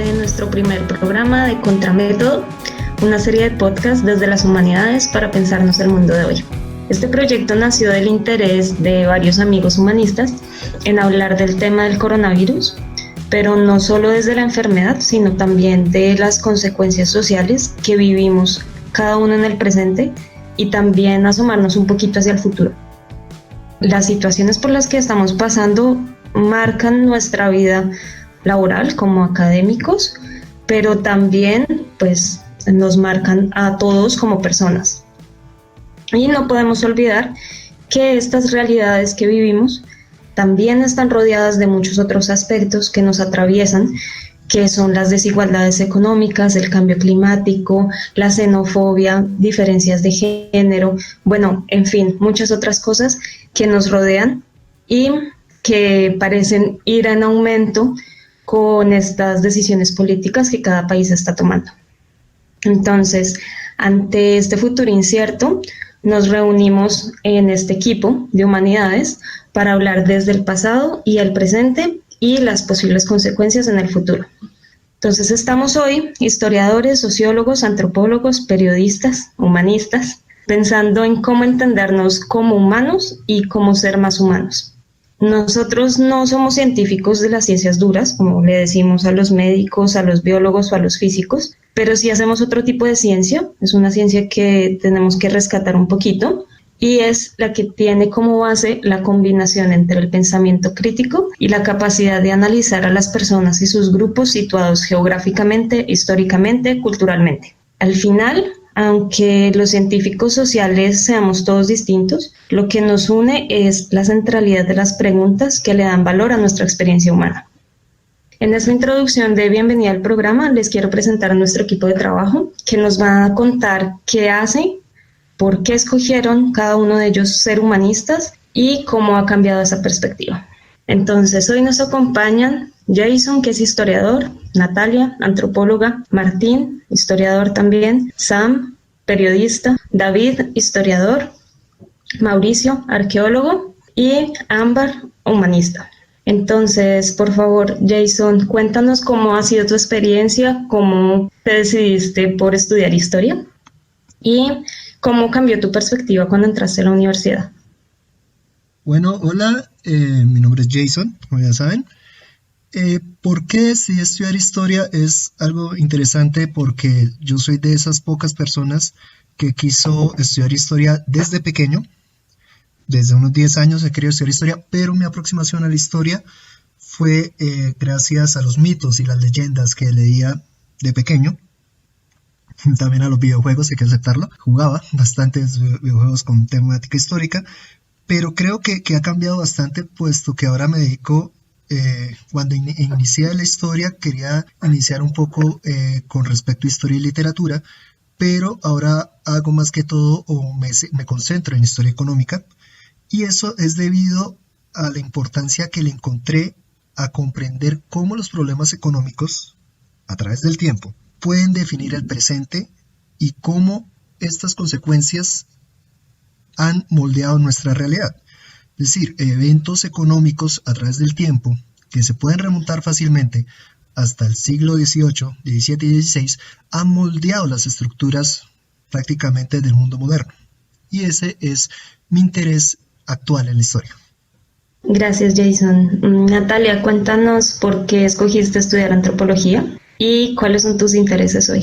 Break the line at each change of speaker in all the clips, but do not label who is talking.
de nuestro primer programa de Contramétodo, una serie de podcasts desde las humanidades para pensarnos el mundo de hoy. Este proyecto nació del interés de varios amigos humanistas en hablar del tema del coronavirus, pero no solo desde la enfermedad, sino también de las consecuencias sociales que vivimos cada uno en el presente y también asomarnos un poquito hacia el futuro. Las situaciones por las que estamos pasando marcan nuestra vida laboral como académicos, pero también pues nos marcan a todos como personas. Y no podemos olvidar que estas realidades que vivimos también están rodeadas de muchos otros aspectos que nos atraviesan, que son las desigualdades económicas, el cambio climático, la xenofobia, diferencias de género, bueno, en fin, muchas otras cosas que nos rodean y que parecen ir en aumento con estas decisiones políticas que cada país está tomando. Entonces, ante este futuro incierto, nos reunimos en este equipo de humanidades para hablar desde el pasado y el presente y las posibles consecuencias en el futuro. Entonces estamos hoy, historiadores, sociólogos, antropólogos, periodistas, humanistas, pensando en cómo entendernos como humanos y cómo ser más humanos. Nosotros no somos científicos de las ciencias duras, como le decimos a los médicos, a los biólogos o a los físicos, pero sí hacemos otro tipo de ciencia, es una ciencia que tenemos que rescatar un poquito, y es la que tiene como base la combinación entre el pensamiento crítico y la capacidad de analizar a las personas y sus grupos situados geográficamente, históricamente, culturalmente. Al final, aunque los científicos sociales seamos todos distintos, lo que nos une es la centralidad de las preguntas que le dan valor a nuestra experiencia humana. En esta introducción de bienvenida al programa les quiero presentar a nuestro equipo de trabajo que nos van a contar qué hace, por qué escogieron cada uno de ellos ser humanistas y cómo ha cambiado esa perspectiva. Entonces, hoy nos acompañan Jason, que es historiador, Natalia, antropóloga, Martín, historiador también, Sam, periodista, David, historiador, Mauricio, arqueólogo y Ámbar, humanista. Entonces, por favor, Jason, cuéntanos cómo ha sido tu experiencia, cómo te decidiste por estudiar historia y cómo cambió tu perspectiva cuando entraste a la universidad.
Bueno, hola, mi nombre es Jason, como ya saben. ¿Por qué decidí estudiar historia? Es algo interesante porque yo soy de esas pocas personas que quiso estudiar historia desde pequeño. Desde unos 10 años he querido estudiar historia, pero mi aproximación a la historia fue gracias a los mitos y las leyendas que leía de pequeño. También a los videojuegos, hay que aceptarlo. Jugaba bastantes videojuegos con temática histórica, pero creo que ha cambiado bastante, puesto que ahora me dedico, cuando inicié la historia, quería iniciar un poco con respecto a historia y literatura, pero ahora hago más que todo, o me concentro en historia económica, y eso es debido a la importancia que le encontré a comprender cómo los problemas económicos, a través del tiempo, pueden definir el presente y cómo estas consecuencias han moldeado nuestra realidad. Es decir, eventos económicos a través del tiempo que se pueden remontar fácilmente hasta el siglo XVIII, XVII y XVI han moldeado las estructuras prácticamente del mundo moderno. Y ese es mi interés actual en la historia.
Gracias, Jason. Natalia, cuéntanos por qué escogiste estudiar antropología y cuáles son tus intereses hoy.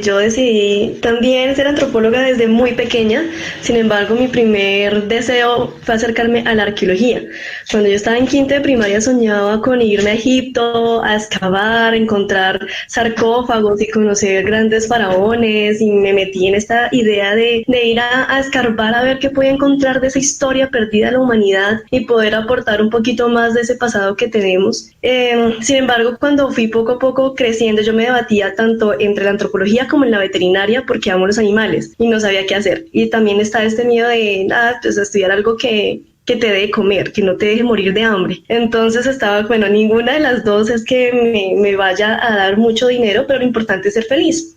Yo decidí también ser antropóloga desde muy pequeña. Sin embargo, mi primer deseo fue acercarme a la arqueología. Cuando yo estaba en quinto de primaria soñaba con irme a Egipto, a excavar, encontrar sarcófagos y conocer grandes faraones, y me metí en esta idea de ir a escarbar a ver qué podía encontrar de esa historia perdida de la humanidad y poder aportar un poquito más de ese pasado que tenemos. Sin embargo, cuando fui poco a poco creciendo, yo me debatía tanto entre la antropología como en la veterinaria porque amo los animales y no sabía qué hacer. Y también está este miedo de estudiar algo que te dé de comer, que no te deje morir de hambre. Entonces ninguna de las dos es que me vaya a dar mucho dinero, pero lo importante es ser feliz.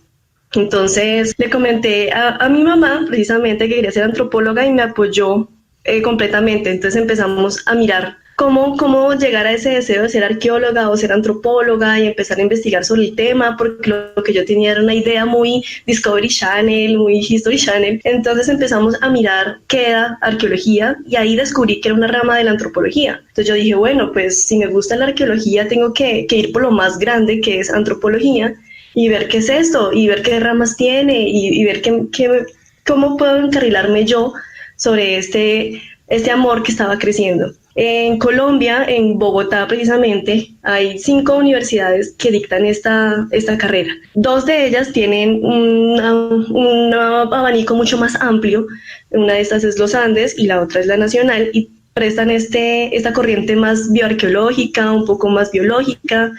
Entonces le comenté a mi mamá precisamente que quería ser antropóloga y me apoyó completamente. Entonces empezamos a mirar cómo llegar a ese deseo de ser arqueóloga o ser antropóloga y empezar a investigar sobre el tema, porque lo que yo tenía era una idea muy Discovery Channel, muy History Channel. Entonces empezamos a mirar qué era arqueología y ahí descubrí que era una rama de la antropología. Entonces yo dije, bueno, pues si me gusta la arqueología tengo que ir por lo más grande, que es antropología, y ver qué es esto, y ver qué ramas tiene, y ver cómo puedo encarrilarme yo sobre este amor que estaba creciendo. En Colombia, en Bogotá precisamente, hay 5 universidades que dictan esta carrera. 2 de ellas tienen un abanico mucho más amplio. Una de estas es los Andes y la otra es la Nacional, y prestan esta corriente más bioarqueológica, un poco más biológica.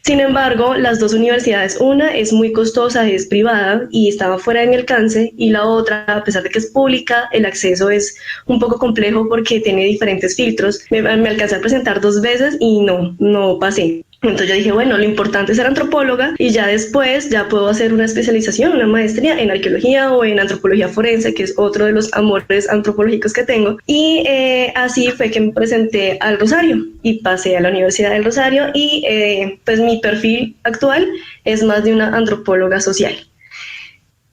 Sin embargo, las 2 universidades, una es muy costosa, es privada y estaba fuera de mi alcance, y la otra, a pesar de que es pública, el acceso es un poco complejo porque tiene diferentes filtros. Me alcancé a presentar 2 veces y no pasé. Entonces yo dije, bueno, lo importante es ser antropóloga y ya después ya puedo hacer una especialización, una maestría en arqueología o en antropología forense, que es otro de los amores antropológicos que tengo. Y así fue que me presenté al Rosario y pasé a la Universidad del Rosario, y pues mi perfil actual es más de una antropóloga social.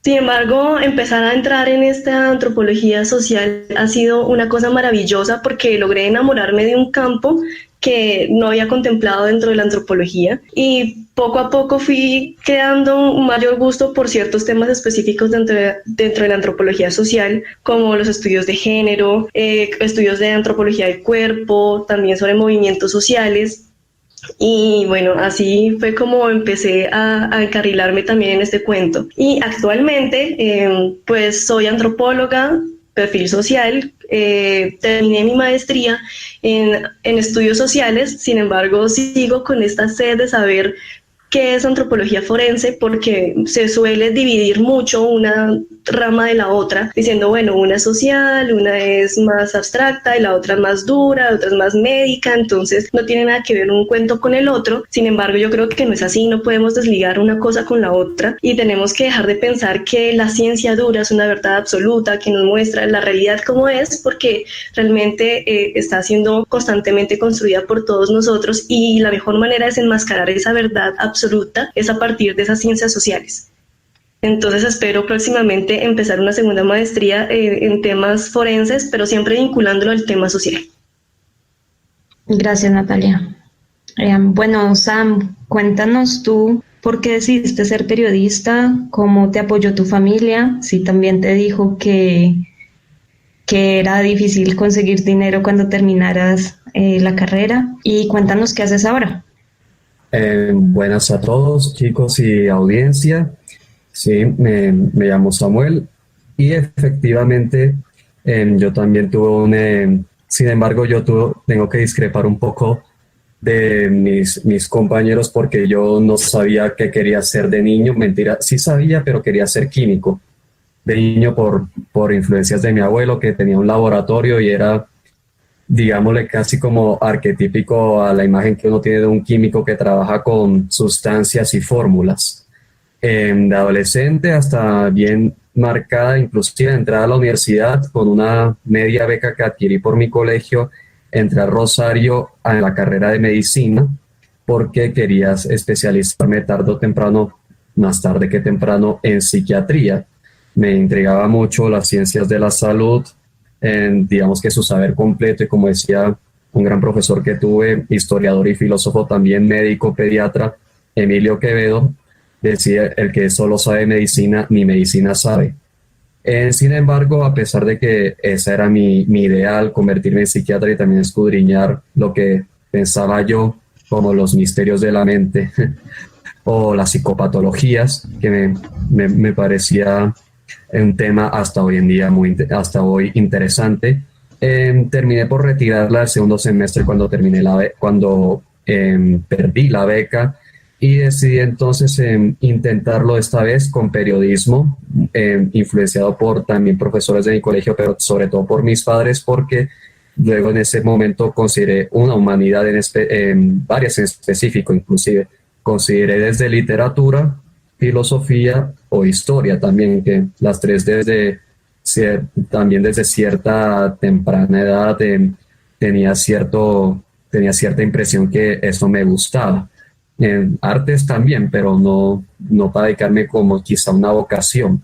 Sin embargo, empezar a entrar en esta antropología social ha sido una cosa maravillosa porque logré enamorarme de un campo que no había contemplado dentro de la antropología, y poco a poco fui creando un mayor gusto por ciertos temas específicos dentro de la antropología social, como los estudios de género, estudios de antropología del cuerpo, también sobre movimientos sociales. Y bueno, así fue como empecé a encarrilarme también en este cuento. Y actualmente, pues soy antropóloga, perfil social, terminé mi maestría en estudios sociales. Sin embargo, sigo con esta sed de saber qué es antropología forense, porque se suele dividir mucho una rama de la otra, diciendo, bueno, una es social, una es más abstracta y la otra más dura, la otra es más médica, entonces no tiene nada que ver un cuento con el otro. Sin embargo, yo creo que no es así, no podemos desligar una cosa con la otra y tenemos que dejar de pensar que la ciencia dura es una verdad absoluta que nos muestra la realidad como es, porque realmente está siendo constantemente construida por todos nosotros, y la mejor manera de desenmascarar esa verdad absoluta es a partir de esas ciencias sociales. Entonces espero próximamente empezar una segunda maestría en temas forenses, pero siempre vinculándolo al tema social.
Gracias, Natalia. Bueno, Sam, cuéntanos tú por qué decidiste ser periodista, cómo te apoyó tu familia, si también te dijo que era difícil conseguir dinero cuando terminaras la carrera, y cuéntanos qué haces ahora.
Buenas a todos, chicos y audiencia. Sí, me llamo Samuel y efectivamente yo también tuve sin embargo, tengo que discrepar un poco de mis compañeros, porque yo no sabía qué quería ser de niño. Mentira, sí sabía, pero quería ser químico. De niño por influencias de mi abuelo, que tenía un laboratorio y era, digámosle, casi como arquetípico a la imagen que uno tiene de un químico que trabaja con sustancias y fórmulas. De adolescente hasta bien marcada, inclusive entrada a la universidad con una media beca que adquirí por mi colegio, entré a Rosario a la carrera de medicina porque quería especializarme tarde o temprano, más tarde que temprano, en psiquiatría. Me intrigaba mucho las ciencias de la salud, digamos que su saber completo, y como decía un gran profesor que tuve, historiador y filósofo también, médico, pediatra, Emilio Quevedo, decía: el que solo sabe medicina, ni medicina sabe. Sin embargo, a pesar de que ese era mi ideal, convertirme en psiquiatra y también escudriñar lo que pensaba yo como los misterios de la mente o las psicopatologías, que me parecía un tema hasta hoy en día hasta hoy interesante, terminé por retirarla el segundo semestre cuando perdí la beca, y decidí entonces intentarlo esta vez con periodismo, influenciado por también profesores de mi colegio, pero sobre todo por mis padres, porque luego en ese momento consideré una humanidad varias en específico, inclusive consideré desde literatura, filosofía o historia también, que las tres también desde cierta temprana edad tenía cierta impresión que eso me gustaba. En artes también, pero no para dedicarme como quizá una vocación.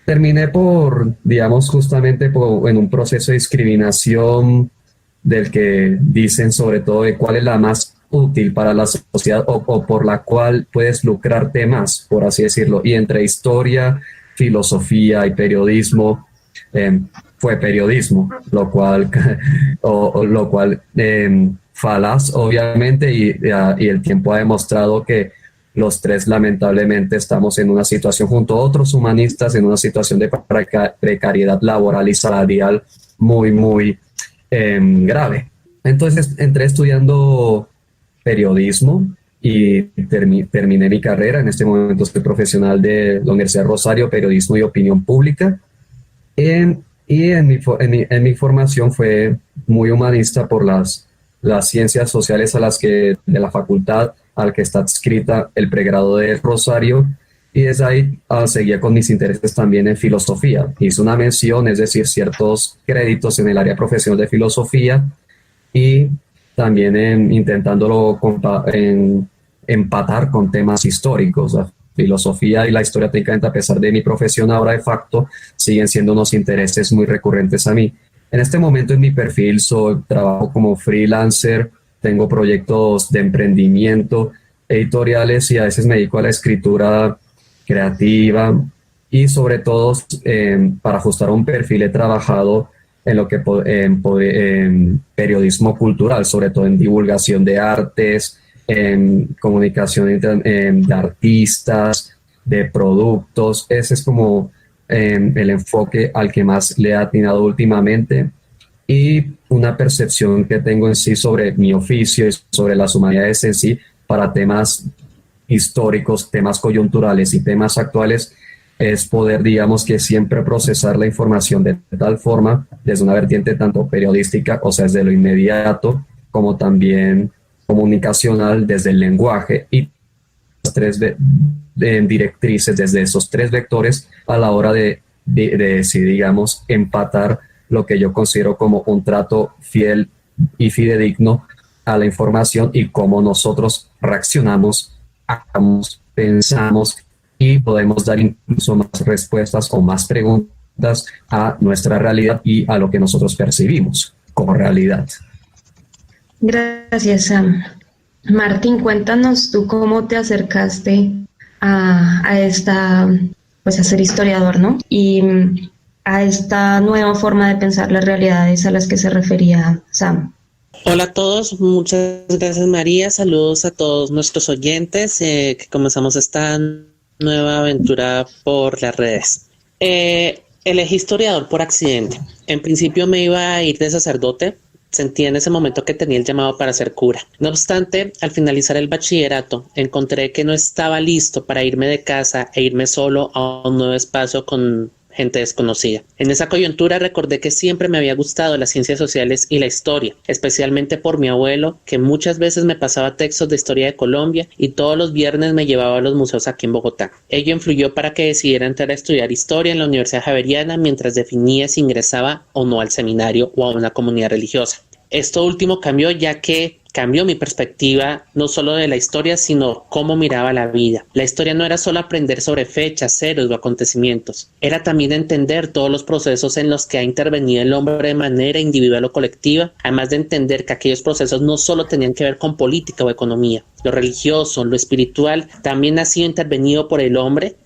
Terminé justamente en un proceso de discriminación del que dicen sobre todo de cuál es la más útil para la sociedad o por la cual puedes lucrarte más, por así decirlo. Y entre historia, filosofía y periodismo, fue periodismo, lo cual falaz, obviamente, y el tiempo ha demostrado que los tres lamentablemente estamos en una situación junto a otros humanistas, en una situación de precariedad laboral y salarial muy, muy grave. Entonces entré estudiando periodismo y terminé mi carrera. En este momento soy profesional de la Universidad de Rosario, periodismo y opinión pública. Y en mi formación fue muy humanista por las ciencias sociales de la facultad al que está adscrita el pregrado de Rosario, y desde ahí seguía con mis intereses también en filosofía. Hice una mención, es decir, ciertos créditos en el área profesional de filosofía y también intentándolo empatar con temas históricos. La filosofía y la historia técnicamente, a pesar de mi profesión ahora de facto, siguen siendo unos intereses muy recurrentes a mí. En este momento en mi perfil trabajo como freelancer, tengo proyectos de emprendimiento, editoriales, y a veces me dedico a la escritura creativa, y sobre todo para ajustar un perfil he trabajado en periodismo cultural, sobre todo en divulgación de artes, en comunicación de artistas, de productos. Ese es como el enfoque al que más le he atinado últimamente, y una percepción que tengo en sí sobre mi oficio y sobre las humanidades en sí para temas históricos, temas coyunturales y temas actuales, es poder, digamos, que siempre procesar la información de tal forma, desde una vertiente tanto periodística, o sea, desde lo inmediato, como también comunicacional, desde el lenguaje, y las tres directrices desde esos tres vectores a la hora de digamos, empatar lo que yo considero como un trato fiel y fidedigno a la información, y cómo nosotros reaccionamos, actuamos, pensamos, y podemos dar incluso más respuestas o más preguntas a nuestra realidad y a lo que nosotros percibimos como realidad.
Gracias, Sam. Martín, cuéntanos tú cómo te acercaste a esta, pues a ser historiador, ¿no? Y a esta nueva forma de pensar las realidades a las que se refería Sam.
Hola a todos, muchas gracias María, saludos a todos nuestros oyentes que comenzamos esta nueva aventura por las redes. Elegí historiador por accidente. En principio me iba a ir de sacerdote, sentí en ese momento que tenía el llamado para ser cura. No obstante, al finalizar el bachillerato, encontré que no estaba listo para irme de casa e irme solo a un nuevo espacio con gente desconocida. En esa coyuntura recordé que siempre me había gustado las ciencias sociales y la historia, especialmente por mi abuelo, que muchas veces me pasaba textos de historia de Colombia y todos los viernes me llevaba a los museos aquí en Bogotá. Ello influyó para que decidiera entrar a estudiar historia en la Universidad Javeriana mientras definía si ingresaba o no al seminario o a una comunidad religiosa. Esto último cambió, ya que cambió mi perspectiva no solo de la historia, sino cómo miraba la vida. La historia no era solo aprender sobre fechas, héroes o acontecimientos. Era también entender todos los procesos en los que ha intervenido el hombre de manera individual o colectiva, además de entender que aquellos procesos no solo tenían que ver con política o economía. Lo religioso, lo espiritual, también ha sido intervenido por el hombre,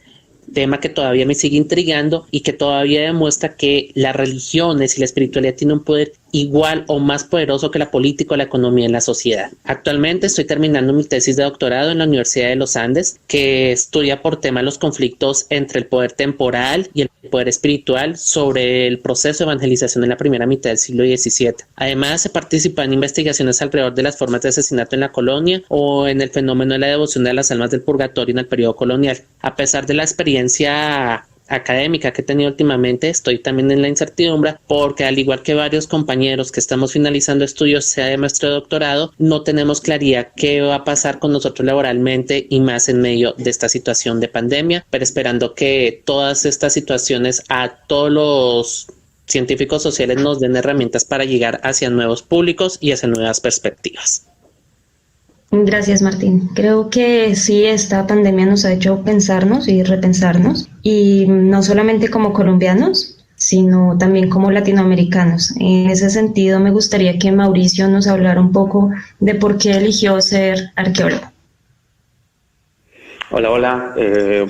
tema que todavía me sigue intrigando y que todavía demuestra que las religiones y la espiritualidad tienen un poder igual o más poderoso que la política o la economía en la sociedad. Actualmente estoy terminando mi tesis de doctorado en la Universidad de los Andes, que estudia por tema los conflictos entre el poder temporal y el poder espiritual sobre el proceso de evangelización en la primera mitad del siglo XVII. Además, se participa en investigaciones alrededor de las formas de asesinato en la colonia o en el fenómeno de la devoción de las almas del purgatorio en el periodo colonial. A pesar de la experiencia académica que he tenido últimamente, estoy también en la incertidumbre porque, al igual que varios compañeros que estamos finalizando estudios, sea de maestro o doctorado, no tenemos claridad qué va a pasar con nosotros laboralmente, y más en medio de esta situación de pandemia, pero esperando que todas estas situaciones a todos los científicos sociales nos den herramientas para llegar hacia nuevos públicos y hacia nuevas perspectivas.
Gracias, Martín. Creo que sí, esta pandemia nos ha hecho pensarnos y repensarnos, y no solamente como colombianos, sino también como latinoamericanos. En ese sentido, me gustaría que Mauricio nos hablara un poco de por qué eligió ser arqueólogo.
Hola, hola.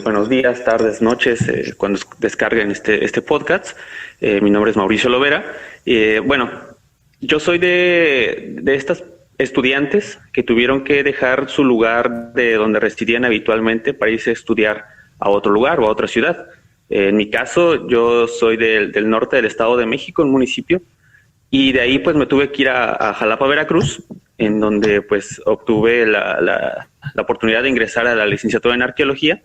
Buenos días, tardes, noches, cuando descarguen este podcast. Mi nombre es Mauricio Lovera. Bueno, yo soy de estas estudiantes que tuvieron que dejar su lugar de donde residían habitualmente para irse a estudiar a otro lugar o a otra ciudad. En mi caso, yo soy del norte del Estado de México, un municipio, y de ahí pues me tuve que ir a Jalapa, Veracruz, en donde pues obtuve la oportunidad de ingresar a la licenciatura en arqueología,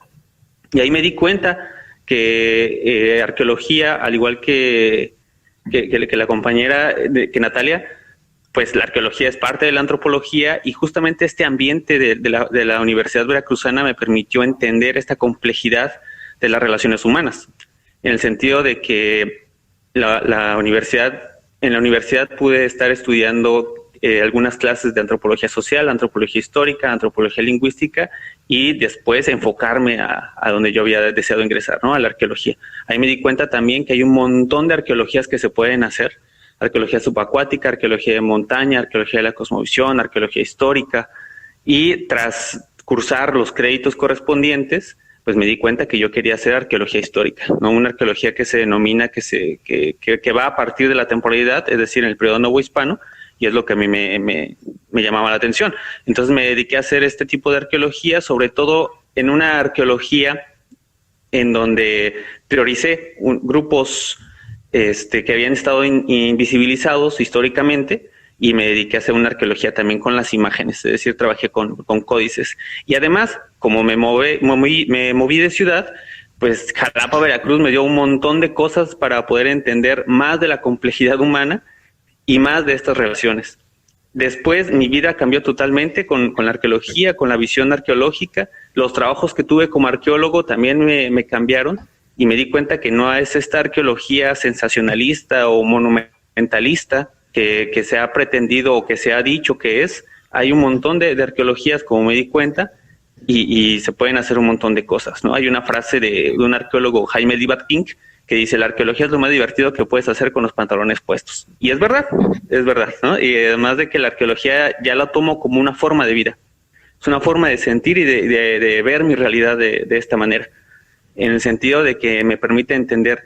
y ahí me di cuenta que arqueología, al igual que la compañera, que Natalia, pues la arqueología es parte de la antropología, y justamente este ambiente de la Universidad Veracruzana me permitió entender esta complejidad de las relaciones humanas, en el sentido de que en la universidad pude estar estudiando algunas clases de antropología social, antropología histórica, antropología lingüística, y después enfocarme a donde yo había deseado ingresar, ¿no? A la arqueología. Ahí me di cuenta también que hay un montón de arqueologías que se pueden hacer: arqueología subacuática, arqueología de montaña, arqueología de la cosmovisión, arqueología histórica, y tras cursar los créditos correspondientes, pues me di cuenta que yo quería hacer arqueología histórica, no una arqueología que se denomina que va a partir de la temporalidad, es decir, en el periodo novohispano, y es lo que a mí me llamaba la atención. Entonces me dediqué a hacer este tipo de arqueología, sobre todo en una arqueología en donde prioricé grupos que habían estado invisibilizados históricamente, y me dediqué a hacer una arqueología también con las imágenes, es decir, trabajé con códices. Y además, como me moví de ciudad, pues Jalapa, Veracruz me dio un montón de cosas para poder entender más de la complejidad humana y más de estas relaciones. Después mi vida cambió totalmente con la arqueología, con la visión arqueológica. Los trabajos que tuve como arqueólogo también me cambiaron, y me di cuenta que no es esta arqueología sensacionalista o monumentalista que se ha pretendido o que se ha dicho que es. Hay un montón de arqueologías, como me di cuenta, y se pueden hacer un montón de cosas, ¿no? Hay una frase de un arqueólogo, Jaime Divat-King, que dice: la arqueología es lo más divertido que puedes hacer con los pantalones puestos. Y es verdad, ¿no? Y además de que la arqueología ya la tomo como una forma de vida. Es una forma de sentir y de ver mi realidad de esta manera, en el sentido de que me permite entender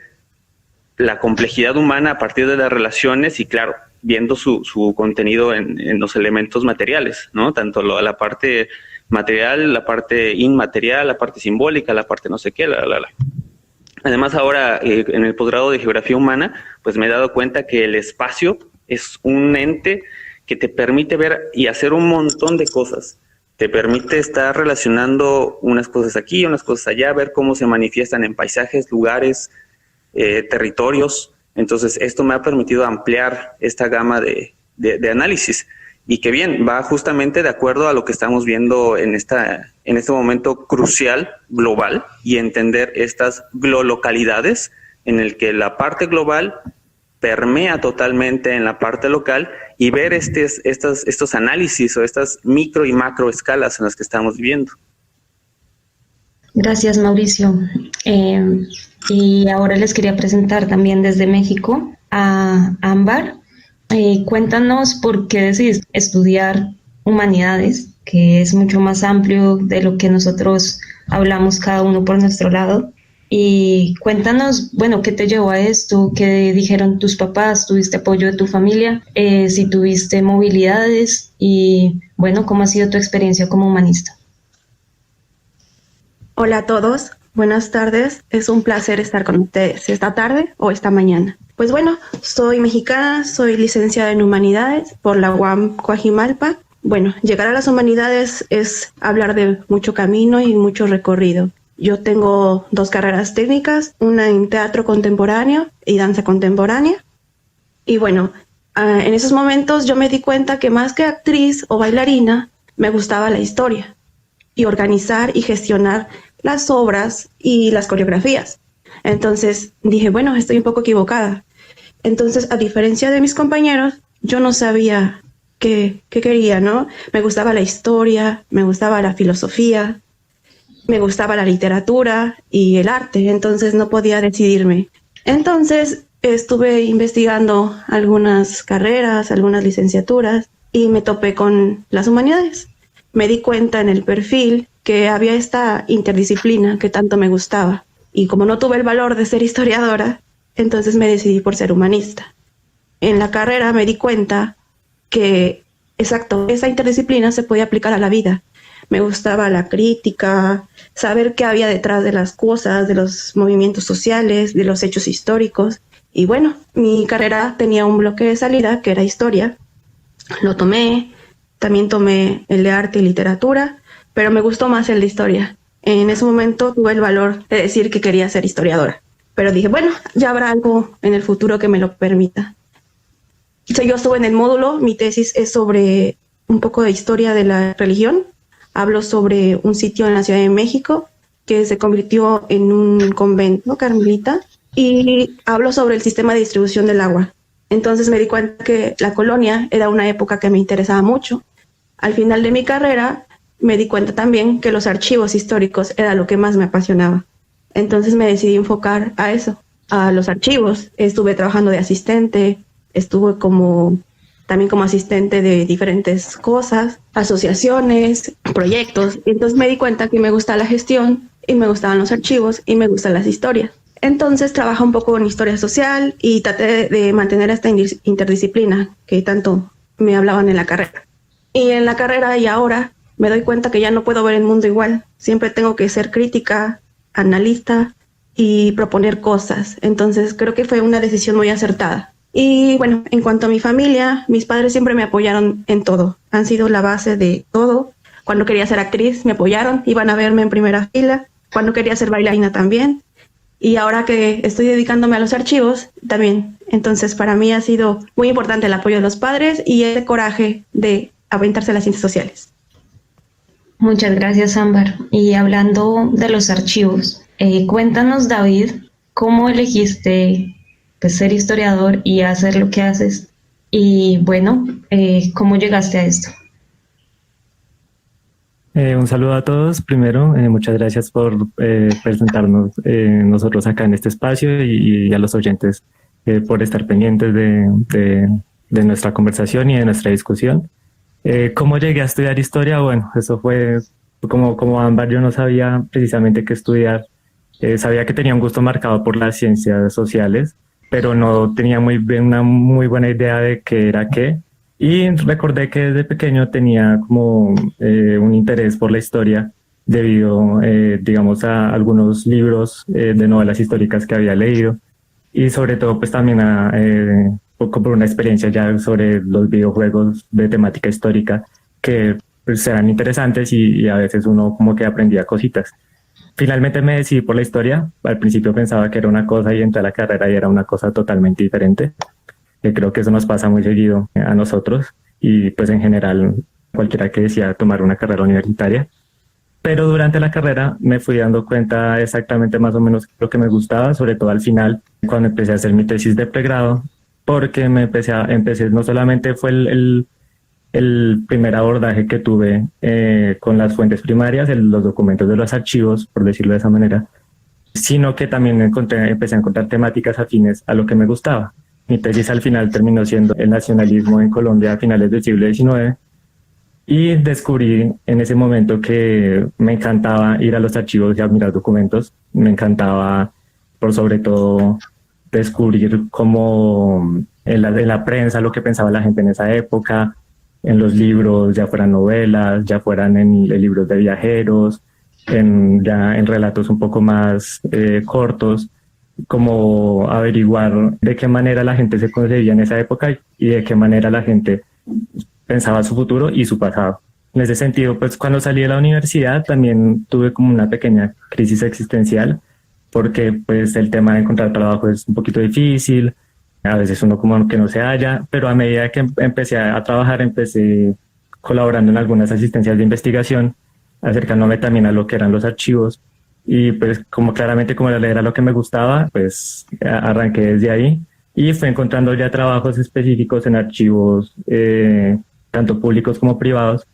la complejidad humana a partir de las relaciones, y claro, viendo su contenido en los elementos materiales, ¿no? Tanto la parte material, la parte inmaterial, la parte simbólica, la parte no sé qué, Además, ahora en el posgrado de Geografía Humana, pues me he dado cuenta que el espacio es un ente que te permite ver y hacer un montón de cosas. Te permite estar relacionando unas cosas aquí, unas cosas allá, ver cómo se manifiestan en paisajes, lugares, territorios. Entonces, esto me ha permitido ampliar esta gama de análisis, y que bien, va justamente de acuerdo a lo que estamos viendo en este momento crucial, global, y entender estas glolocalidades en el que la parte global permea totalmente en la parte local, y ver estos análisis o estas micro y macro escalas en las que estamos viviendo.
Gracias, Mauricio. Y ahora les quería presentar también desde México a Ámbar. Cuéntanos por qué decidiste estudiar humanidades, que es mucho más amplio de lo que nosotros hablamos cada uno por nuestro lado. Y cuéntanos, bueno, ¿qué te llevó a esto? ¿Qué dijeron tus papás? ¿Tuviste apoyo de tu familia? Si tuviste movilidades, y bueno, ¿cómo ha sido tu experiencia como humanista?
Hola a todos, buenas tardes. Es un placer estar con ustedes esta tarde o esta mañana. Pues bueno, soy mexicana, soy licenciada en Humanidades por la UAM Coajimalpa. Bueno, llegar a las humanidades es hablar de mucho camino y mucho recorrido. Yo tengo 2 carreras técnicas, una en teatro contemporáneo y danza contemporánea. Y bueno, en esos momentos yo me di cuenta que más que actriz o bailarina, me gustaba la historia y organizar y gestionar las obras y las coreografías. Entonces dije, bueno, estoy un poco equivocada. Entonces, a diferencia de mis compañeros, yo no sabía qué quería, ¿no? Me gustaba la historia, me gustaba la filosofía, me gustaba la literatura y el arte, entonces no podía decidirme. Entonces estuve investigando algunas carreras, algunas licenciaturas y me topé con las humanidades. Me di cuenta en el perfil que había esta interdisciplina que tanto me gustaba y como no tuve el valor de ser historiadora, entonces me decidí por ser humanista. En la carrera me di cuenta que, exacto, esa interdisciplina se podía aplicar a la vida. Me gustaba la crítica, saber qué había detrás de las cosas, de los movimientos sociales, de los hechos históricos. Y bueno, mi carrera tenía un bloque de salida que era historia. Lo tomé, también tomé el de arte y literatura, pero me gustó más el de historia. En ese momento tuve el valor de decir que quería ser historiadora. Pero dije, bueno, ya habrá algo en el futuro que me lo permita. Yo estuve en el módulo, mi tesis es sobre un poco de historia de la religión. Hablo sobre un sitio en la Ciudad de México que se convirtió en un convento carmelita y hablo sobre el sistema de distribución del agua. Entonces me di cuenta que la colonia era una época que me interesaba mucho. Al final de mi carrera me di cuenta también que los archivos históricos era lo que más me apasionaba. Entonces me decidí enfocar a eso, a los archivos. Estuve trabajando de asistente, estuve también como asistente de diferentes cosas, asociaciones, proyectos. Y entonces me di cuenta que me gusta la gestión y me gustaban los archivos y me gustan las historias. Entonces trabajo un poco en historia social y traté de mantener esta interdisciplina que tanto me hablaban en la carrera. Y en la carrera y ahora me doy cuenta que ya no puedo ver el mundo igual. Siempre tengo que ser crítica, analista y proponer cosas. Entonces creo que fue una decisión muy acertada. Y bueno, en cuanto a mi familia, mis padres siempre me apoyaron en todo. Han sido la base de todo. Cuando quería ser actriz, me apoyaron, iban a verme en primera fila. Cuando quería ser bailarina también. Y ahora que estoy dedicándome a los archivos, también. Entonces, para mí ha sido muy importante el apoyo de los padres y ese coraje de aventarse a las ciencias sociales.
Muchas gracias, Ámbar. Y hablando de los archivos, cuéntanos, David, ¿cómo elegiste ser historiador y hacer lo que haces? Y bueno, ¿cómo llegaste a esto?
Un saludo a todos. Primero, muchas gracias por presentarnos nosotros acá en este espacio y a los oyentes por estar pendientes de nuestra conversación y de nuestra discusión. ¿Cómo llegué a estudiar historia? Bueno, eso fue como Ámbar, yo no sabía precisamente qué estudiar. Sabía que tenía un gusto marcado por las ciencias sociales, pero no tenía una muy buena idea de qué era qué. Y recordé que desde pequeño tenía como un interés por la historia debido, digamos, a algunos libros de novelas históricas que había leído y sobre todo pues también por una experiencia ya sobre los videojuegos de temática histórica que pues, eran interesantes y a veces uno como que aprendía cositas. Finalmente me decidí por la historia. Al principio pensaba que era una cosa y entré a la carrera y era una cosa totalmente diferente. Creo que eso nos pasa muy seguido a nosotros y pues en general cualquiera que decida tomar una carrera universitaria. Pero durante la carrera me fui dando cuenta exactamente más o menos lo que me gustaba, sobre todo al final, cuando empecé a hacer mi tesis de pregrado, porque empecé no solamente fue el primer abordaje que tuve con las fuentes primarias, los documentos de los archivos, por decirlo de esa manera, sino que también empecé a encontrar temáticas afines a lo que me gustaba. Mi tesis al final terminó siendo el nacionalismo en Colombia a finales del siglo XIX y descubrí en ese momento que me encantaba ir a los archivos y a mirar documentos. Me encantaba, por sobre todo, descubrir cómo en la prensa lo que pensaba la gente en esa época, en los libros, ya fueran novelas, ya fueran en libros de viajeros, ya en relatos un poco más cortos, como averiguar de qué manera la gente se concebía en esa época y de qué manera la gente pensaba su futuro y su pasado. En ese sentido, pues cuando salí de la universidad también tuve como una pequeña crisis existencial, porque pues el tema de encontrar trabajo es un poquito difícil, a veces uno como que no se halla, pero a medida que empecé a trabajar, empecé colaborando en algunas asistencias de investigación, acercándome también a lo que eran los archivos. Y pues como claramente como leer era lo que me gustaba, pues arranqué desde ahí y fue encontrando ya trabajos específicos en archivos, tanto públicos como privados.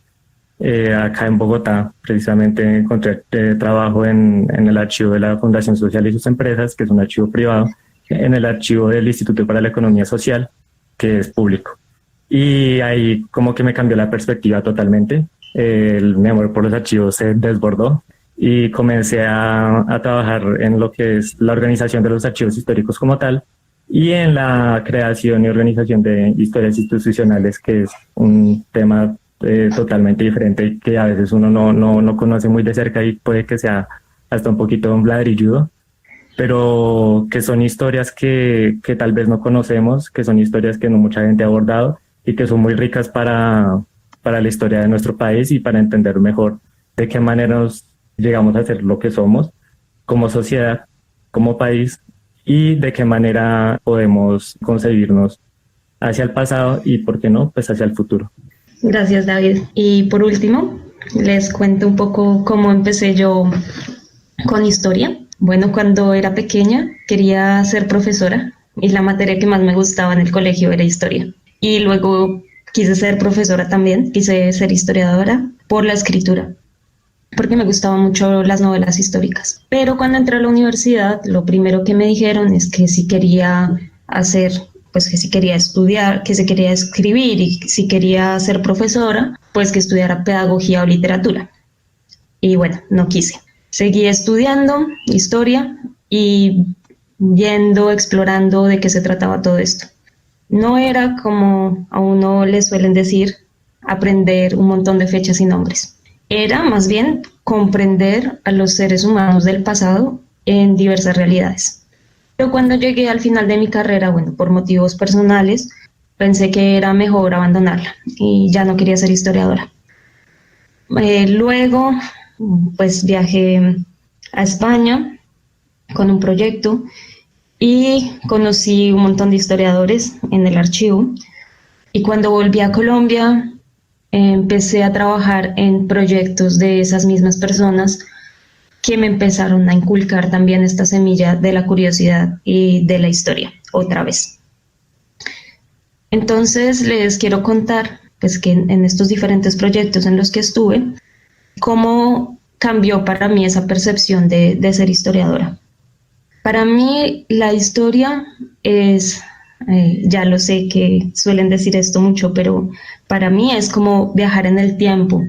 Acá en Bogotá, precisamente encontré trabajo en el archivo de la Fundación Social y sus Empresas, que es un archivo privado, en el archivo del Instituto para la Economía Social, que es público. Y ahí como que me cambió la perspectiva totalmente. Mi amor por los archivos se desbordó y comencé a trabajar en lo que es la organización de los archivos históricos como tal y en la creación y organización de historias institucionales, que es un tema totalmente diferente que a veces uno no conoce muy de cerca y puede que sea hasta un poquito un ladrilludo, pero que son historias que tal vez no conocemos, que son historias que no mucha gente ha abordado y que son muy ricas para la historia de nuestro país y para entender mejor de qué manera nos llegamos a ser lo que somos como sociedad, como país, y de qué manera podemos concebirnos hacia el pasado y, ¿por qué no?, pues hacia el futuro.
Gracias, David. Y por último, les cuento un poco cómo empecé yo con historia. Bueno, cuando era pequeña quería ser profesora y la materia que más me gustaba en el colegio era historia. Y luego quise ser profesora también, quise ser historiadora por la escritura, porque me gustaban mucho las novelas históricas. Pero cuando entré a la universidad, lo primero que me dijeron es que si quería hacer, pues que si quería estudiar, que si quería escribir y si quería ser profesora, pues que estudiara pedagogía o literatura. Y bueno, no quise. Seguí estudiando historia y viendo, explorando de qué se trataba todo esto. No era como a uno le suelen decir, aprender un montón de fechas y nombres. Era más bien comprender a los seres humanos del pasado en diversas realidades. Pero cuando llegué al final de mi carrera, bueno, por motivos personales, pensé que era mejor abandonarla y ya no quería ser historiadora. Luego, pues viajé a España con un proyecto y conocí un montón de historiadores en el archivo. Y cuando volví a Colombia, empecé a trabajar en proyectos de esas mismas personas que me empezaron a inculcar también esta semilla de la curiosidad y de la historia, otra vez. Entonces les quiero contar pues, que en estos diferentes proyectos en los que estuve, cómo cambió para mí esa percepción de ser historiadora. Para mí la historia es, ya lo sé que suelen decir esto mucho, pero para mí es como viajar en el tiempo,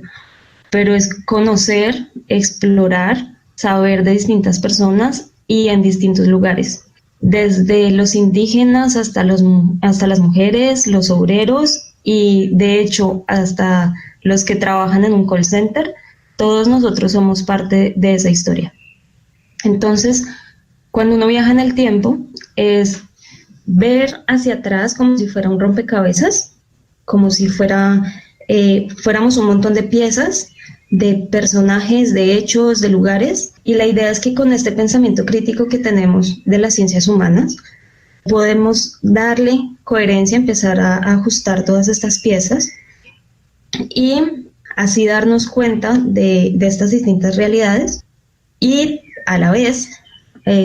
pero es conocer, explorar, saber de distintas personas y en distintos lugares, desde los indígenas hasta las mujeres, los obreros y de hecho hasta los que trabajan en un call center. Todos nosotros somos parte de esa historia. Entonces, cuando uno viaja en el tiempo, es ver hacia atrás como si fuera un rompecabezas, como si fuéramos un montón de piezas, de personajes, de hechos, de lugares. Y la idea es que con este pensamiento crítico que tenemos de las ciencias humanas, podemos darle coherencia, empezar a ajustar todas estas piezas y así darnos cuenta de estas distintas realidades y a la vez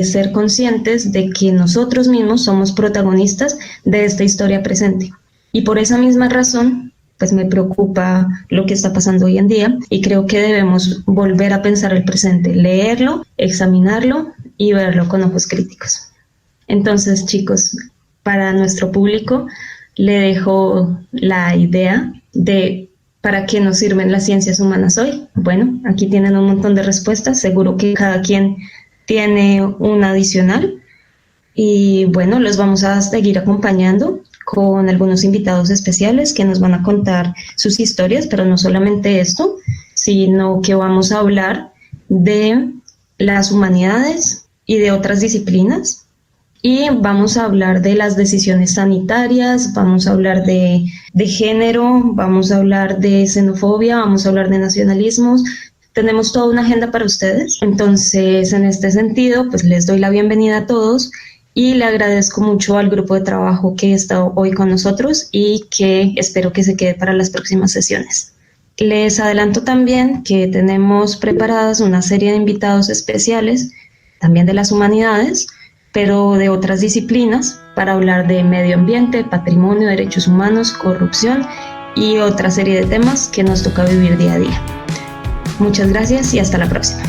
ser conscientes de que nosotros mismos somos protagonistas de esta historia presente. Y por esa misma razón, pues me preocupa lo que está pasando hoy en día y creo que debemos volver a pensar el presente, leerlo, examinarlo y verlo con ojos críticos. Entonces, chicos, para nuestro público le dejo la idea de ¿para qué nos sirven las ciencias humanas hoy? Bueno, aquí tienen un montón de respuestas, seguro que cada quien tiene una adicional y bueno, los vamos a seguir acompañando con algunos invitados especiales que nos van a contar sus historias, pero no solamente esto, sino que vamos a hablar de las humanidades y de otras disciplinas. Y vamos a hablar de las decisiones sanitarias, vamos a hablar de género, vamos a hablar de xenofobia, vamos a hablar de nacionalismos. Tenemos toda una agenda para ustedes. Entonces, en este sentido, pues les doy la bienvenida a todos y le agradezco mucho al grupo de trabajo que está hoy con nosotros y que espero que se quede para las próximas sesiones. Les adelanto también que tenemos preparadas una serie de invitados especiales, también de las humanidades, pero de otras disciplinas, para hablar de medio ambiente, patrimonio, derechos humanos, corrupción y otra serie de temas que nos toca vivir día a día. Muchas gracias y hasta la próxima.